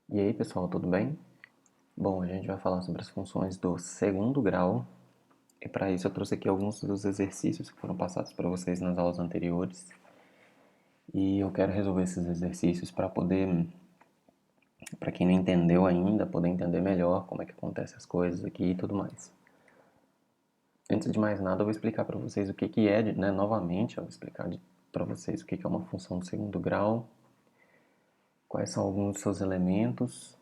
E aí pessoal, tudo bem? Bom, a gente vai falar sobre as funções do segundo grau e para isso eu trouxe aqui alguns dos exercícios que foram passados para vocês nas aulas anteriores e eu quero resolver esses exercícios para quem não entendeu ainda, poder entender melhor como é que acontecem as coisas aqui e tudo mais. Antes de mais nada, eu vou explicar para vocês o que que é, né, novamente, eu vou explicar para vocês o que que é uma função do segundo grau, quais são alguns dos seus elementos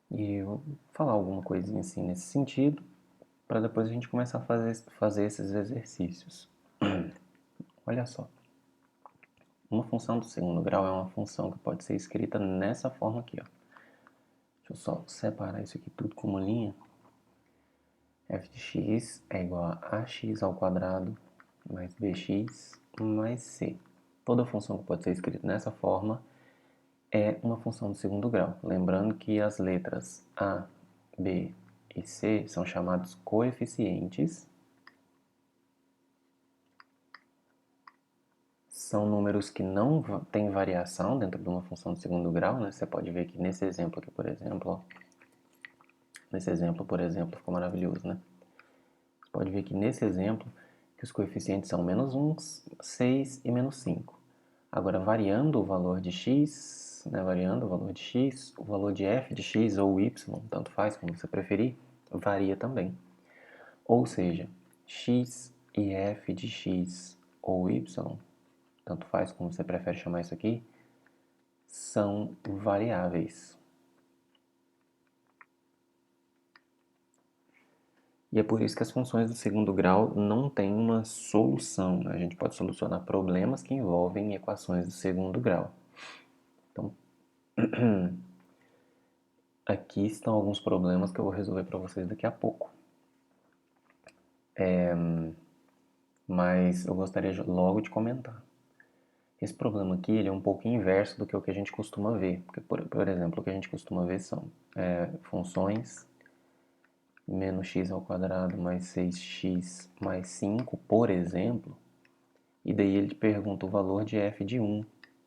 e eu vou falar alguma coisinha assim nesse sentido, para depois a gente começar a fazer esses exercícios. Olha só, uma função do segundo grau é uma função que pode ser escrita nessa forma aqui, ó. Deixa eu só separar isso aqui tudo com uma linha. f de x é igual a ax ao quadrado mais bx mais c. Toda função que pode ser escrita nessa forma é uma função do segundo grau. Lembrando que as letras a, b e c são chamados coeficientes. São números que não têm variação dentro de uma função de segundo grau, né? Você pode ver que nesse exemplo aqui, por exemplo, ó, nesse exemplo, por exemplo, ficou maravilhoso, né? Você pode ver que nesse exemplo que os coeficientes são -1, 6 e -5. Agora, variando o valor de x, né? Variando o valor de x, o valor de f de x ou y, tanto faz como você preferir, varia também. Ou seja, x e f de x ou y, tanto faz como você prefere chamar isso aqui, são variáveis. E é por isso que as funções do segundo grau não têm uma solução, né? A gente pode solucionar problemas que envolvem equações do segundo grau. Então, aqui estão alguns problemas que eu vou resolver para vocês daqui a pouco. Mas eu gostaria logo de comentar. Esse problema aqui ele é um pouco inverso do que o que a gente costuma ver. Porque, por exemplo, o que a gente costuma ver são funções menos x ao quadrado mais 6x mais 5, por exemplo, e daí ele te pergunta o valor de f de 1,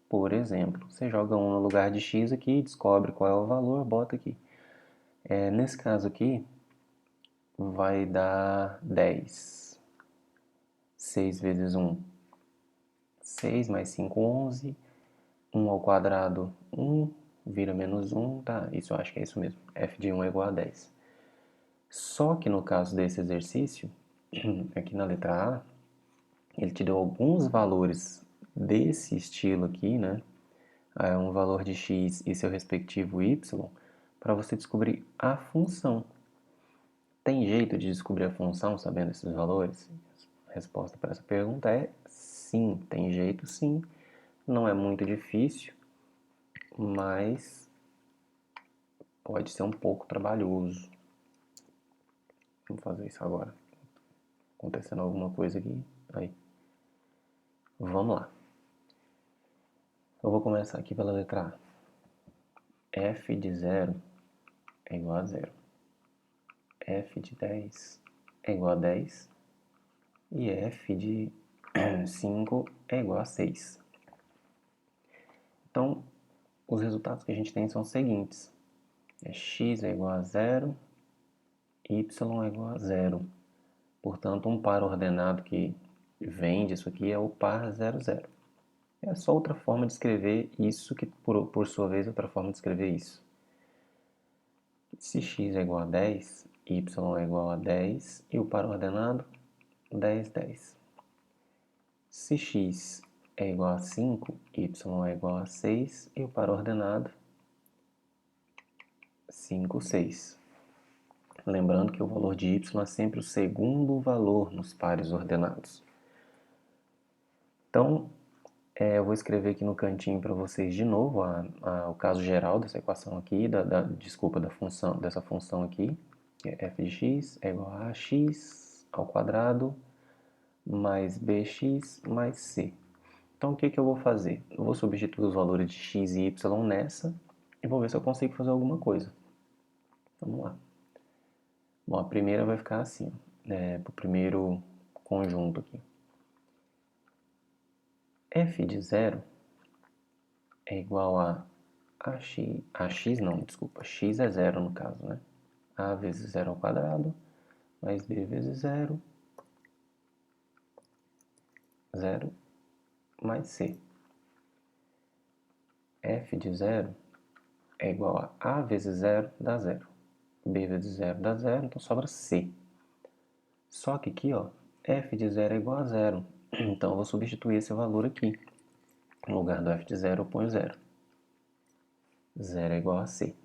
por exemplo. Você joga 1 no lugar de x aqui, descobre qual é o valor, bota aqui. Nesse caso aqui, vai dar 10. 6 vezes 1, 6 mais 5, 11. 1 ao quadrado, 1, vira -1, tá? Isso eu acho que é isso mesmo. f de 1 é igual a 10. Só que no caso desse exercício, aqui na letra A, ele te deu alguns valores desse estilo aqui, né? Um valor de x e seu respectivo y, para você descobrir a função. Tem jeito de descobrir a função sabendo esses valores? A resposta para essa pergunta é sim, tem jeito sim. Não é muito difícil, mas pode ser um pouco trabalhoso. Vamos fazer isso agora. Acontecendo alguma coisa aqui. Aí. Vamos lá. Eu vou começar aqui pela letra A. f de 0 é igual a 0. f de 10 é igual a 10. E f de 5 é igual a 6. Então, os resultados que a gente tem são os seguintes. X é igual a 0, y é igual a 0. Portanto, um par ordenado que vem disso aqui é o par 0, 0. É só outra forma de escrever isso, que por sua vez é outra forma de escrever isso. Se x é igual a 10, y é igual a 10 e o par ordenado 10, 10. Se x é igual a 5, y é igual a 6 e o par ordenado 5, 6. Lembrando que o valor de y é sempre o segundo valor nos pares ordenados. Então, eu vou escrever aqui no cantinho para vocês de novo o caso geral dessa equação aqui, desculpa, dessa função aqui, que é f de x é igual a x ao quadrado mais bx mais c. Então, o que eu vou fazer? Eu vou substituir os valores de x e y nessa e vou ver se eu consigo fazer alguma coisa. Vamos lá. Bom, a primeira vai ficar assim, para o primeiro conjunto aqui. f de 0 é igual a AX não, desculpa, x é zero no caso, né? A vezes zero ao quadrado, mais B vezes zero, zero, mais C. F de zero é igual a vezes zero dá zero. B vezes zero dá zero, então sobra C. Só que aqui, ó, F de zero é igual a zero. Então eu vou substituir esse valor aqui. No lugar do F de zero eu ponho zero. Zero é igual a C.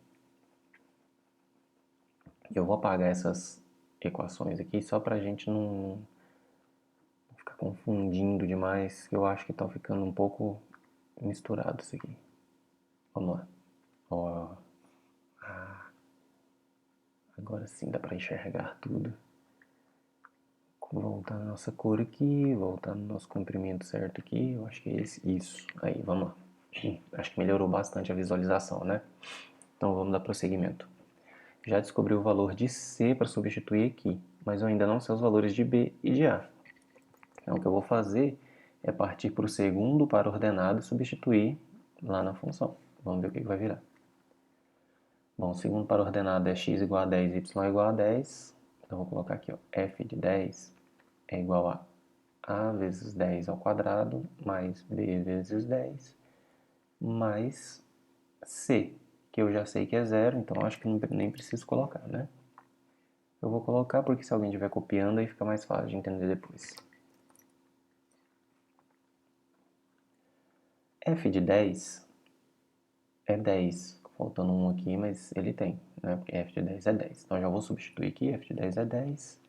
Eu vou apagar essas equações aqui só pra gente não ficar confundindo demais, que eu acho que tá ficando um pouco misturado isso aqui. Vamos lá. Ó, agora sim dá pra enxergar tudo. Voltar na nossa cor aqui, voltar no nosso comprimento certo aqui, eu acho que é esse, isso. Aí, vamos lá. Acho que melhorou bastante a visualização, né? Então vamos dar prosseguimento. Já descobri o valor de C para substituir aqui, mas eu ainda não sei os valores de B e de A. Então o que eu vou fazer é partir para o segundo par ordenado e substituir lá na função. Vamos ver o que vai virar. Bom, o segundo par ordenado é x igual a 10, y igual a 10. Então vou colocar aqui, ó, f de 10 é igual a vezes 10 ao quadrado, mais b vezes 10, mais c, que eu já sei que é zero, então acho que nem preciso colocar, né? Eu vou colocar porque se alguém estiver copiando aí fica mais fácil de entender depois. F de 10 é 10, faltando um aqui, mas ele tem, né? Porque f de 10 é 10. Então já vou substituir aqui, f de 10 é 10.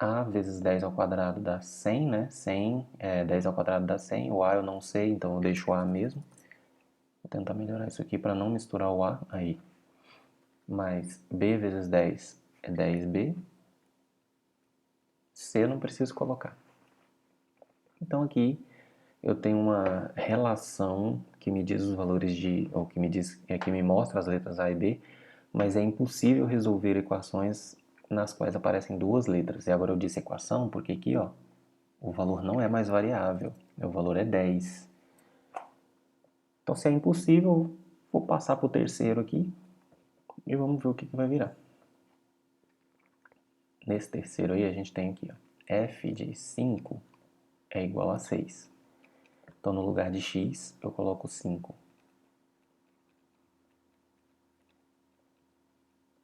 A vezes 10 ao quadrado dá 100, né? 100, 10 ao quadrado dá 100. O A eu não sei, então eu deixo o A mesmo. Vou tentar melhorar isso aqui para não misturar o A. Aí. Mais B vezes 10 é 10B. C eu não preciso colocar. Então aqui eu tenho uma relação que me diz os valores de, ou que me diz, que me mostra as letras A e B, mas é impossível resolver equações nas quais aparecem duas letras. E agora eu disse equação porque aqui, ó, o valor não é mais variável, o valor é 10. Então, se é impossível, vou passar para o terceiro aqui e vamos ver o que vai virar. Nesse terceiro aí, a gente tem aqui, ó, f de 5 é igual a 6. Então, no lugar de x, eu coloco 5.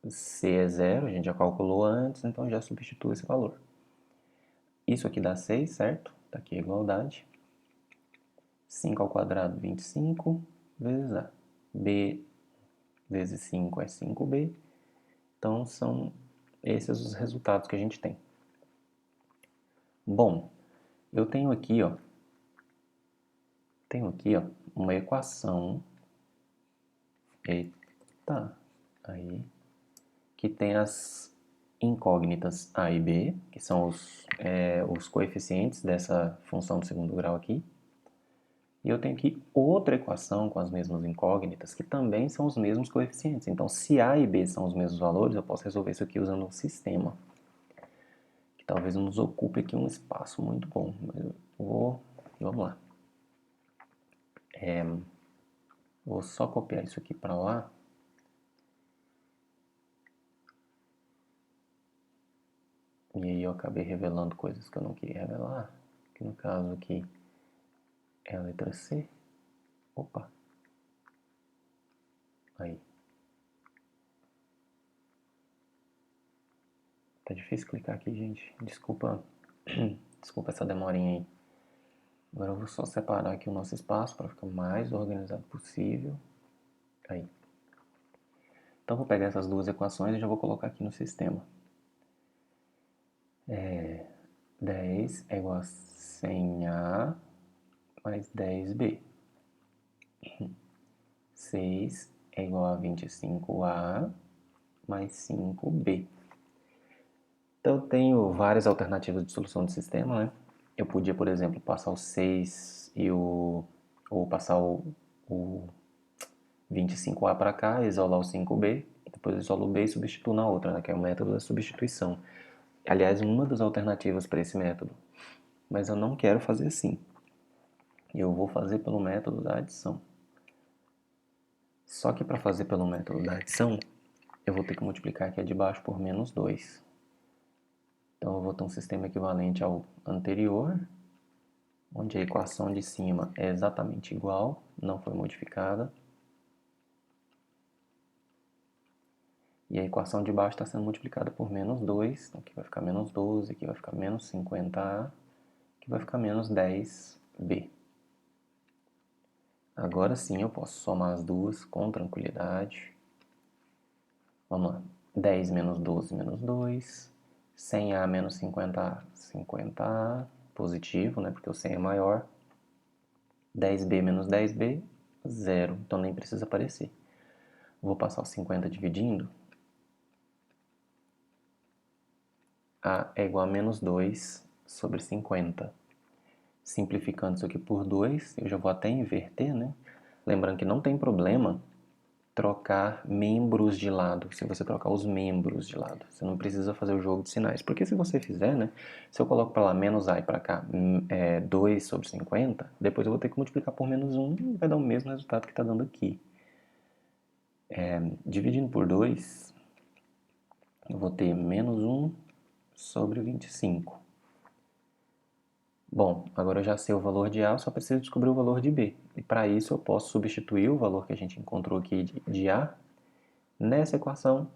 C é zero, a gente já calculou antes, então já substituo esse valor. Isso aqui dá 6, certo? Está aqui a igualdade. 5 ao quadrado, 25, vezes A. B vezes 5 é 5B. Então, são esses os resultados que a gente tem. Bom, eu tenho aqui, ó, uma equação, eita, aí, que tem as incógnitas A e B, que são os coeficientes dessa função de segundo grau aqui. E eu tenho aqui outra equação com as mesmas incógnitas, que também são os mesmos coeficientes. Então, se A e B são os mesmos valores, eu posso resolver isso aqui usando um sistema, que talvez nos ocupe aqui um espaço muito bom. Mas vamos lá. Vou só copiar isso aqui para lá. E aí eu acabei revelando coisas que eu não queria revelar. Que no caso aqui é a letra C. Opa. Aí. Tá difícil clicar aqui, gente. Desculpa. Desculpa essa demorinha aí. Agora eu vou só separar aqui o nosso espaço para ficar mais organizado possível. Aí. Então vou pegar essas duas equações e já vou colocar aqui no sistema. 10 é igual a 100A mais 10B. 6 é igual a 25A mais 5B. Então eu tenho várias alternativas de solução de sistema, né? Eu podia, por exemplo, passar o 6 ou passar o 25A para cá, isolar o 5B, depois isolo o B e substituo na outra, né? Que é o método da substituição. Aliás, uma das alternativas para esse método. Mas eu não quero fazer assim. Eu vou fazer pelo método da adição. Só que para fazer pelo método da adição, eu vou ter que multiplicar aqui a de baixo por menos 2. Então eu vou ter um sistema equivalente ao anterior, onde a equação de cima é exatamente igual, não foi modificada. E a equação de baixo está sendo multiplicada por menos 2, então aqui vai ficar menos 12, aqui vai ficar menos 50A, aqui vai ficar menos 10B. Agora sim eu posso somar as duas com tranquilidade. Vamos lá. 10 menos 12 menos 2. 100A menos 50A, 50A. Positivo, né? Porque o 100 é maior. 10B menos 10B, 0. Então nem precisa aparecer. Vou passar o 50 dividindo. A é igual a menos 2 sobre 50. Simplificando isso aqui por 2, eu já vou até inverter, né? Lembrando que não tem problema trocar membros de lado, se você trocar os membros de lado. Você não precisa fazer o jogo de sinais. Porque se você fizer, né? Se eu coloco para lá menos A e para cá 2 sobre 50, depois eu vou ter que multiplicar por menos 1 e vai dar o mesmo resultado que está dando aqui. Dividindo por 2, eu vou ter menos 1 sobre 25. Bom, agora eu já sei o valor de A, eu só preciso descobrir o valor de B. E para isso eu posso substituir o valor que a gente encontrou aqui de A nessa equação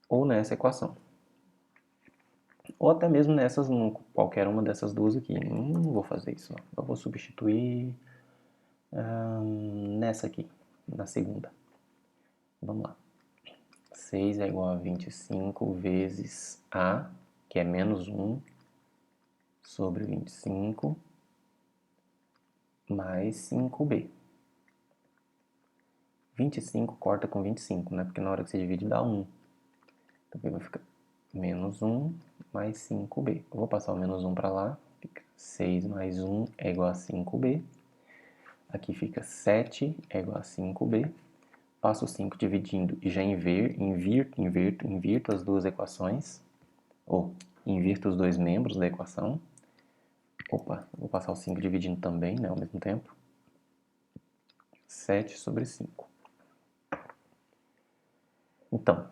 ou nessa equação. Ou até mesmo nessas, qualquer uma dessas duas aqui. Não vou fazer isso, não. Eu vou substituir nessa aqui, na segunda. Vamos lá. 6 é igual a 25 vezes A, que é menos 1, sobre 25, mais 5B. 25 corta com 25, né? Porque na hora que você divide dá 1. Então aqui vai ficar menos 1 mais 5B. Eu vou passar o menos 1 para lá. Fica 6 mais 1 é igual a 5B. Aqui fica 7 é igual a 5B. Passo o 5 dividindo e já invirto as duas equações. Ou invirto os dois membros da equação. Opa, vou passar o 5 dividindo também, né, ao mesmo tempo. 7 sobre 5. Então,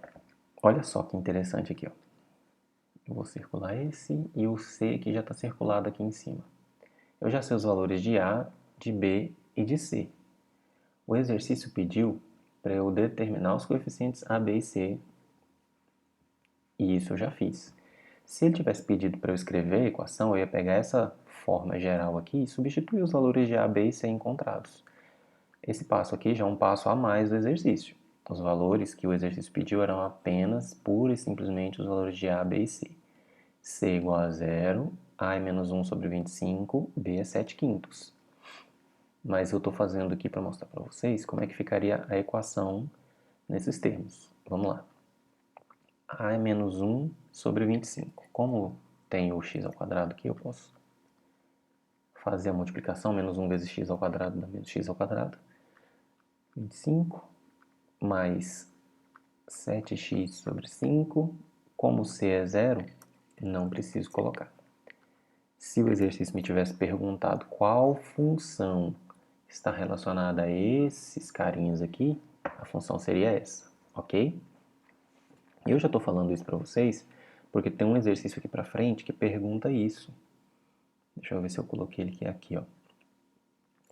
olha só que interessante aqui, ó. Eu vou circular esse e o C que já está circulado aqui em cima. Eu já sei os valores de A, de B e de C. O exercício pediu para eu determinar os coeficientes A, B e C, e isso eu já fiz. Se ele tivesse pedido para eu escrever a equação, eu ia pegar essa forma geral aqui e substituir os valores de A, B e C encontrados. Esse passo aqui já é um passo a mais do exercício. Os valores que o exercício pediu eram apenas, pura e simplesmente, os valores de A, B e C. C igual a 0, A é menos 1 sobre 25, B é 7 quintos. Mas eu estou fazendo aqui para mostrar para vocês como é que ficaria a equação nesses termos. Vamos lá. A é menos 1 sobre 25. Como tem o x ao quadrado aqui, eu posso fazer a multiplicação. Menos 1 vezes x ao quadrado dá menos x ao quadrado. 25 mais 7x sobre 5. Como c é zero, não preciso colocar. Se o exercício me tivesse perguntado qual função está relacionada a esses carinhas aqui, a função seria essa, ok? E eu já estou falando isso para vocês porque tem um exercício aqui para frente que pergunta isso. Deixa eu ver se eu coloquei ele aqui, ó.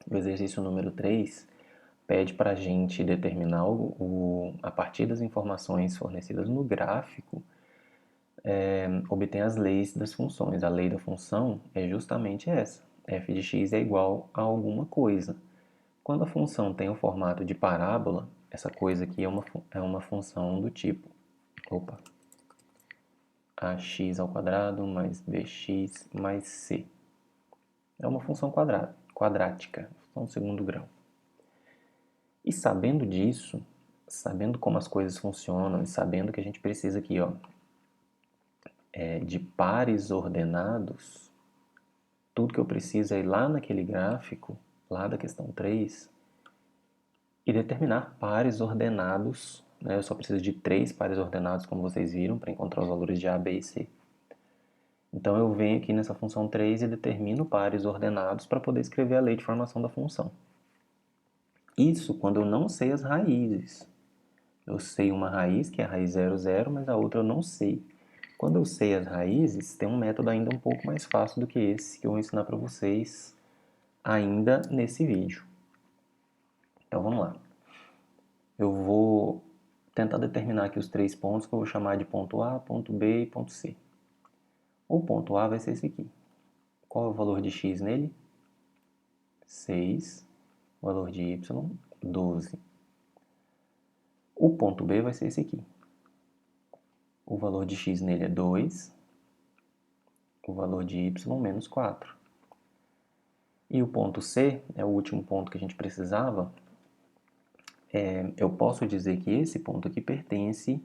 O exercício número 3 pede para a gente determinar, a partir das informações fornecidas no gráfico, obter as leis das funções. A lei da função é justamente essa. F de x é igual a alguma coisa. Quando a função tem o formato de parábola, essa coisa aqui é uma função do tipo, ax ao quadrado mais bx mais c. É uma função quadrática, função segundo grau. E sabendo disso, sabendo como as coisas funcionam e sabendo que a gente precisa aqui, ó, de pares ordenados, tudo que eu preciso é ir lá naquele gráfico, lá da questão 3, e determinar pares ordenados, né? Eu só preciso de 3 pares ordenados, como vocês viram, para encontrar os valores de A, B e C. Então eu venho aqui nessa função 3 e determino pares ordenados para poder escrever a lei de formação da função. Isso quando eu não sei as raízes. Eu sei uma raiz, que é a raiz 00, mas a outra eu não sei. Quando eu sei as raízes, tem um método ainda um pouco mais fácil do que esse, que eu vou ensinar para vocês ainda nesse vídeo. Então vamos lá. Eu vou tentar determinar aqui os 3 pontos que eu vou chamar de ponto A, ponto B e ponto C. O ponto A vai ser esse aqui. Qual é o valor de x nele? 6. O valor de y, 12. O ponto B vai ser esse aqui. O valor de x nele é 2. O valor de y, menos 4. E o ponto C, é o último ponto que a gente precisava, eu posso dizer que esse ponto aqui pertence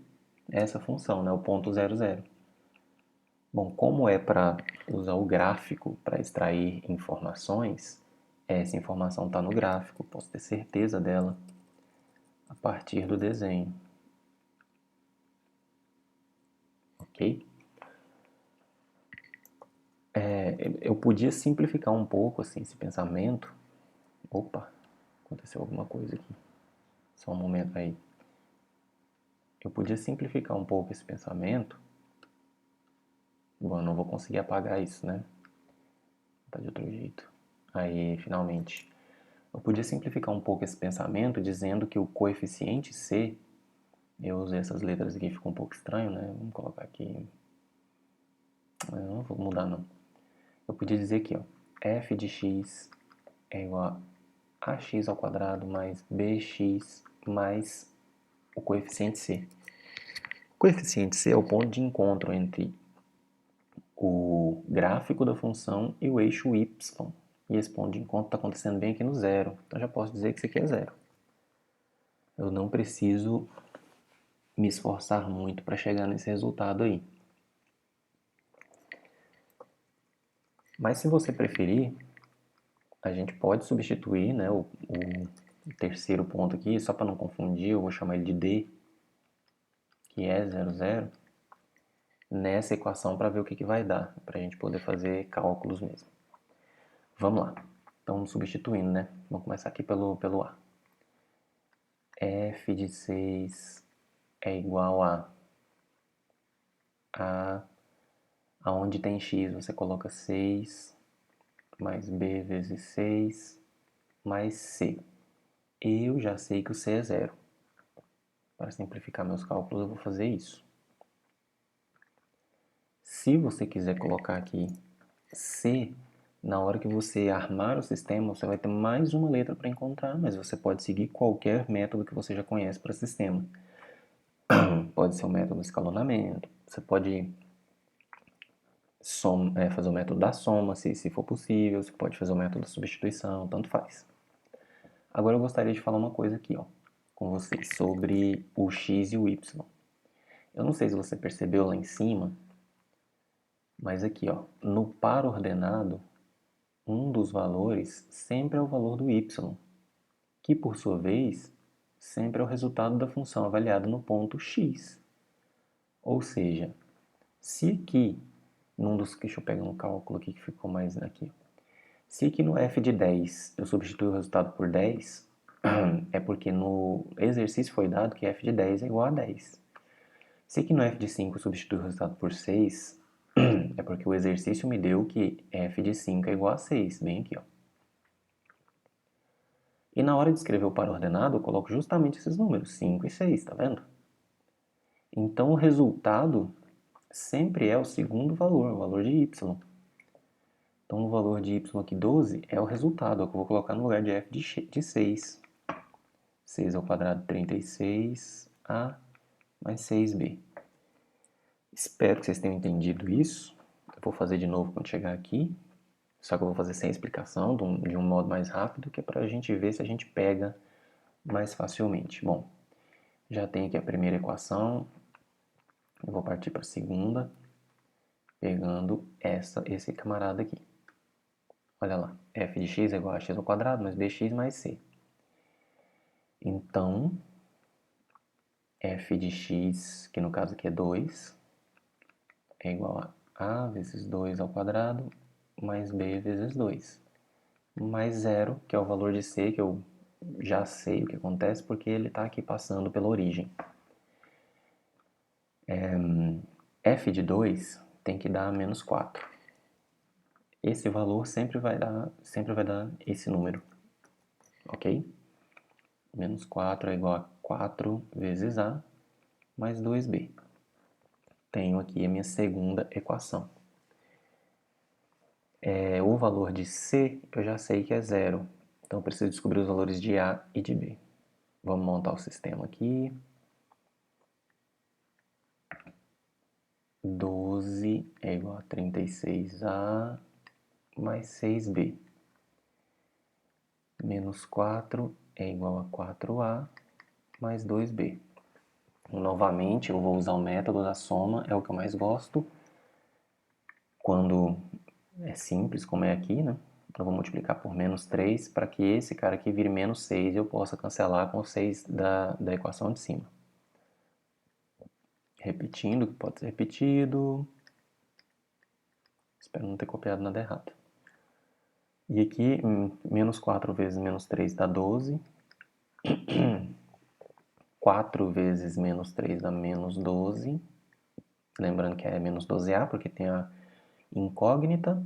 a essa função, né, o ponto 00. Bom, como é para usar o gráfico para extrair informações, essa informação está no gráfico, posso ter certeza dela a partir do desenho. Ok? Eu podia simplificar um pouco assim, esse pensamento. Opa, aconteceu alguma coisa aqui. Só um momento aí. Eu podia simplificar um pouco esse pensamento. Bom, eu não vou conseguir apagar isso, né? Tá de outro jeito. Aí, finalmente. Eu podia simplificar um pouco esse pensamento dizendo que o coeficiente C, eu usei essas letras aqui, ficou um pouco estranho, né? Vamos colocar aqui. Eu não vou mudar, não. Eu podia dizer aqui, ó, f de x é igual a ax ao quadrado mais bx mais o coeficiente C. O coeficiente C é o ponto de encontro entre o gráfico da função e o eixo y. E esse ponto de encontro está acontecendo bem aqui no zero. Então já posso dizer que isso aqui é zero. Eu não preciso me esforçar muito para chegar nesse resultado aí. Mas se você preferir, a gente pode substituir, né, o terceiro ponto aqui, só para não confundir, eu vou chamar ele de D, que é 00, nessa equação para ver o que vai dar, para a gente poder fazer cálculos mesmo. Vamos lá. Então, substituindo, né? Vamos começar aqui pelo A. F de 6 é igual a aonde tem x, você coloca 6 mais b vezes 6 mais c. Eu já sei que o c é zero. Para simplificar meus cálculos, eu vou fazer isso. Se você quiser colocar aqui C, na hora que você armar o sistema, você vai ter mais uma letra para encontrar, mas você pode seguir qualquer método que você já conhece para sistema. Pode ser o método de escalonamento, você pode fazer o método da soma, se for possível, você pode fazer o método da substituição, tanto faz. Agora eu gostaria de falar uma coisa aqui, ó, com vocês, sobre o x e o y. Eu não sei se você percebeu lá em cima, mas aqui, ó, no par ordenado, um dos valores sempre é o valor do y, que por sua vez sempre é o resultado da função avaliada no ponto x. Ou seja, se aqui, deixa eu pegar um cálculo aqui que ficou mais aqui. Se aqui no f de 10 eu substituir o resultado por 10, é porque no exercício foi dado que f de 10 é igual a 10. Se aqui no f de 5 eu substituir o resultado por 6, é porque o exercício me deu que f de 5 é igual a 6, bem aqui, ó. E na hora de escrever o par ordenado, eu coloco justamente esses números, 5 e 6, tá vendo? Então o resultado sempre é o segundo valor, o valor de y. Então o valor de y aqui, 12, é o resultado, é o que eu vou colocar no lugar de f de 6. 6 ao quadrado, 36a mais 6b. Espero que vocês tenham entendido isso. Eu vou fazer de novo quando chegar aqui. Só que eu vou fazer sem explicação, de um modo mais rápido, que é para a gente ver se a gente pega mais facilmente. Bom, já tem aqui a primeira equação. Eu vou partir para a segunda, pegando esse camarada aqui. Olha lá, f de x é igual a x ao quadrado mais bx mais c. Então, f de x, que no caso aqui é 2, é igual a vezes 2 ao quadrado mais b vezes 2. Mais 0, que é o valor de c, que eu já sei o que acontece porque ele está aqui passando pela origem. F de 2 tem que dar menos 4. Esse valor sempre vai dar esse número, ok? Menos 4 é igual a 4 vezes A mais 2B. Tenho aqui a minha segunda equação. O valor de C eu já sei que é zero, então eu preciso descobrir os valores de A e de B. Vamos montar o sistema aqui. 12 é igual a 36A mais 6B. Menos 4 é igual a 4A mais 2B. Novamente, eu vou usar o método da soma, é o que eu mais gosto. Quando é simples, como é aqui, né? Eu vou multiplicar por menos 3 para que esse cara aqui vire menos 6 e eu possa cancelar com o 6 da equação de cima. Repetindo, que pode ser repetido. Espero não ter copiado nada errado. E aqui, menos 4 vezes menos 3 dá 12. 4 vezes menos 3 dá menos 12. Lembrando que é menos 12A, porque tem a incógnita.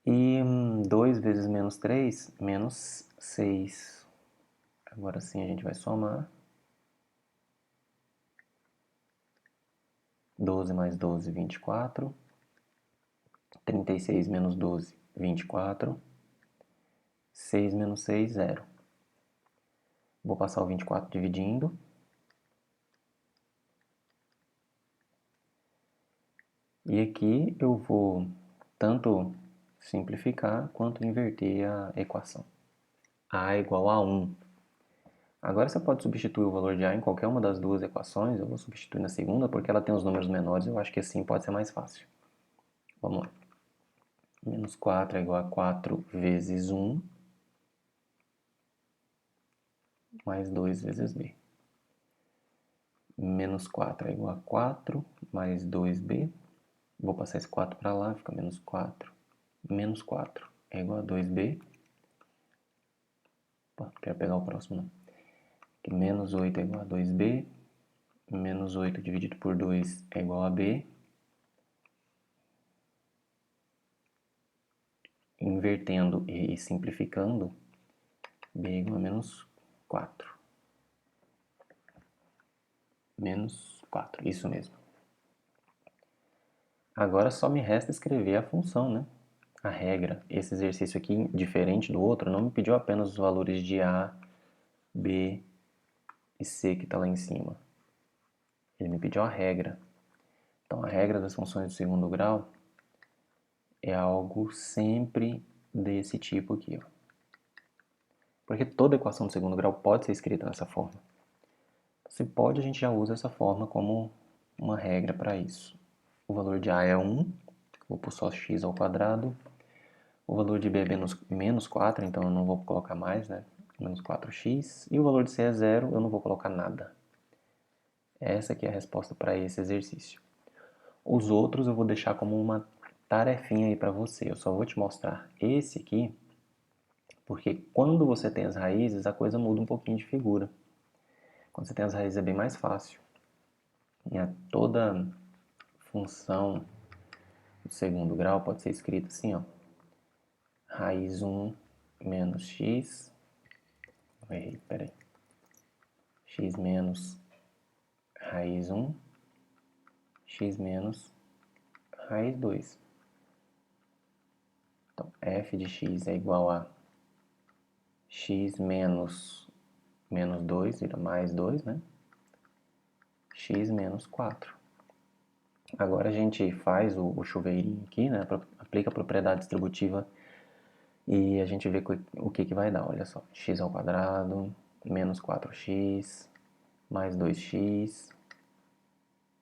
E 2 vezes menos 3, menos 6. Agora sim a gente vai somar. 12 mais 12, 24. 36 menos 12, 24. 6 menos 6, 0. Vou passar o 24 dividindo. E aqui eu vou tanto simplificar quanto inverter a equação. A é igual a 1. Agora você pode substituir o valor de A em qualquer uma das duas equações. Eu vou substituir na segunda porque ela tem os números menores. Eu acho que assim pode ser mais fácil. Vamos lá. Menos 4 é igual a 4 vezes 1 mais 2 vezes B. Menos 4 é igual a 4 mais 2B. Vou passar esse 4 para lá, fica menos 4. Menos 4 é igual a 2B. Opa, quero pegar o próximo, não. Aqui, menos 8 é igual a 2B. Menos 8 dividido por 2 é igual a B. Invertendo e simplificando, B é igual a menos 4. Menos 4, isso mesmo. Agora só me resta escrever a função, né? A regra. Esse exercício aqui, diferente do outro, não me pediu apenas os valores de A, B e C que está lá em cima. Ele me pediu a regra. Então, a regra das funções do segundo grau é algo sempre desse tipo aqui, ó. Porque toda equação do segundo grau pode ser escrita dessa forma. Se pode, a gente já usa essa forma como uma regra para isso. O valor de A é 1, vou pôr só x ao quadrado. O valor de B é menos 4, então eu não vou colocar mais, né? Menos 4x. E o valor de C é 0, eu não vou colocar nada. Essa aqui é a resposta para esse exercício. Os outros eu vou deixar como uma tarefinha aí para você. Eu só vou te mostrar esse aqui, porque quando você tem as raízes, a coisa muda um pouquinho de figura. Quando você tem as raízes é bem mais fácil. E toda função do segundo grau pode ser escrita assim, ó. Raiz 1 menos x. Errei, peraí. X menos raiz 1. X menos raiz 2. Então, f de x é igual a x menos 2, vira mais 2, né? X menos 4. Agora a gente faz o chuveirinho aqui, né? Aplica a propriedade distributiva e a gente vê o que vai dar. Olha só, x ao quadrado menos 4x mais 2x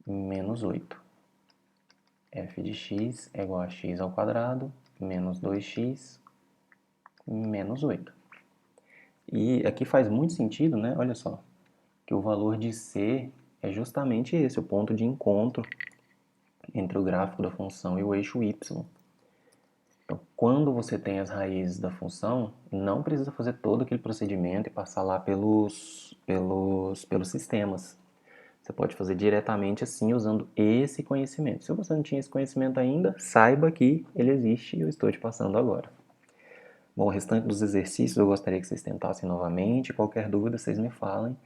menos 8. F de x é igual a x ao quadrado menos 2x menos 8. E aqui faz muito sentido, né? Olha só, que o valor de C é justamente esse, o ponto de encontro entre o gráfico da função e o eixo y. Então, quando você tem as raízes da função, não precisa fazer todo aquele procedimento e passar lá pelos sistemas. Você pode fazer diretamente assim, usando esse conhecimento. Se você não tinha esse conhecimento ainda, saiba que ele existe e eu estou te passando agora. Bom, o restante dos exercícios eu gostaria que vocês tentassem novamente. Qualquer dúvida, vocês me falem.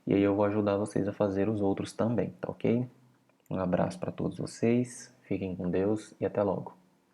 E aí eu vou ajudar vocês a fazer os outros também, tá ok? Um abraço para todos vocês, fiquem com Deus e até logo.